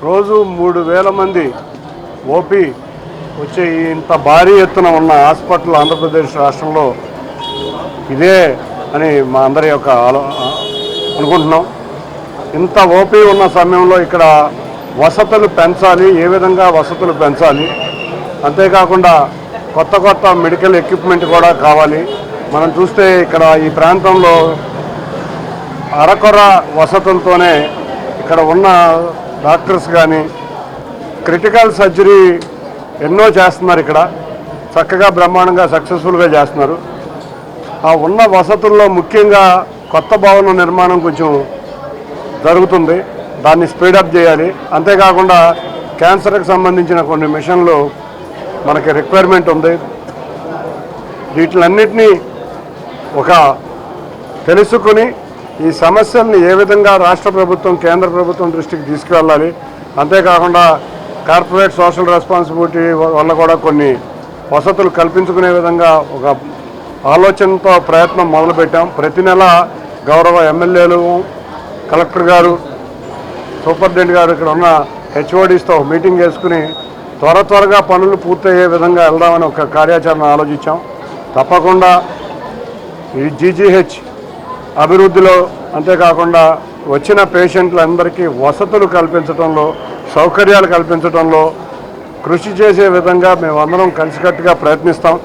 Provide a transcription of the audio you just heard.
రోజు 3000 మంది ఓపీ వచ్చే ఇంత భారీ ఎత్తున ఉన్న హాస్పిటల్ ఆంధ్రప్రదేశ్ రాష్ట్రంలో ఇదే అని మా అందరి యొక్క అనుకుంటున్నాం. ఇంత ఓపీ ఉన్న సమయంలో ఇక్కడ వసతులు పెంచాలి, ఏ విధంగా వసతులు పెంచాలి, అంతేకాకుండా కొత్త మెడికల్ ఎక్విప్మెంట్ కూడా కావాలి. మనం చూస్తే ఇక్కడ ఈ ప్రాంతంలో అరకొర వసతులతోనే ఇక్కడ ఉన్న డాక్టర్స్ కానీ క్రిటికల్ సర్జరీ ఎన్నో చేస్తున్నారు. ఇక్కడ చక్కగా బ్రహ్మాండంగా సక్సెస్ఫుల్గా చేస్తున్నారు. ఆ ఉన్న వసతుల్లో ముఖ్యంగా కొత్త భవనం నిర్మాణం కొంచెం జరుగుతుంది, దాన్ని స్పీడప్ చేయాలి. అంతేకాకుండా క్యాన్సర్కి సంబంధించిన కొన్ని మిషన్లు మనకి రిక్వైర్మెంట్ ఉంది. వీటిలన్నిటినీ తెలుసుకుని ఈ సమస్యల్ని ఏ విధంగా రాష్ట్ర ప్రభుత్వం కేంద్ర ప్రభుత్వం దృష్టికి తీసుకువెళ్ళాలి, అంతేకాకుండా కార్పొరేట్ సోషల్ రెస్పాన్సిబిలిటీ వల్ల కూడా కొన్ని వసతులు కల్పించుకునే విధంగా ఒక ఆలోచనతో ప్రయత్నం మొదలుపెట్టాం. ప్రతి నెల గౌరవ ఎమ్మెల్యేలు, కలెక్టర్ గారు, సూపరింటెండెంట్ గారు ఇక్కడ ఉన్న హెచ్ఓడీస్తో మీటింగ్ చేసుకుని త్వరగా పనులు పూర్తయ్యే విధంగా వెళ్దామని ఒక కార్యాచరణ ఆలోచించాం. తప్పకుండా ఈ జీజీహెచ్ అభివృద్ధిలో, అంతేకాకుండా వచ్చిన పేషెంట్లందరికీ వసతులు కల్పించడంలో, సౌకర్యాలు కల్పించడంలో కృషి చేసే విధంగా మేమందరం కలిసికట్టుగా ప్రయత్నిస్తాం.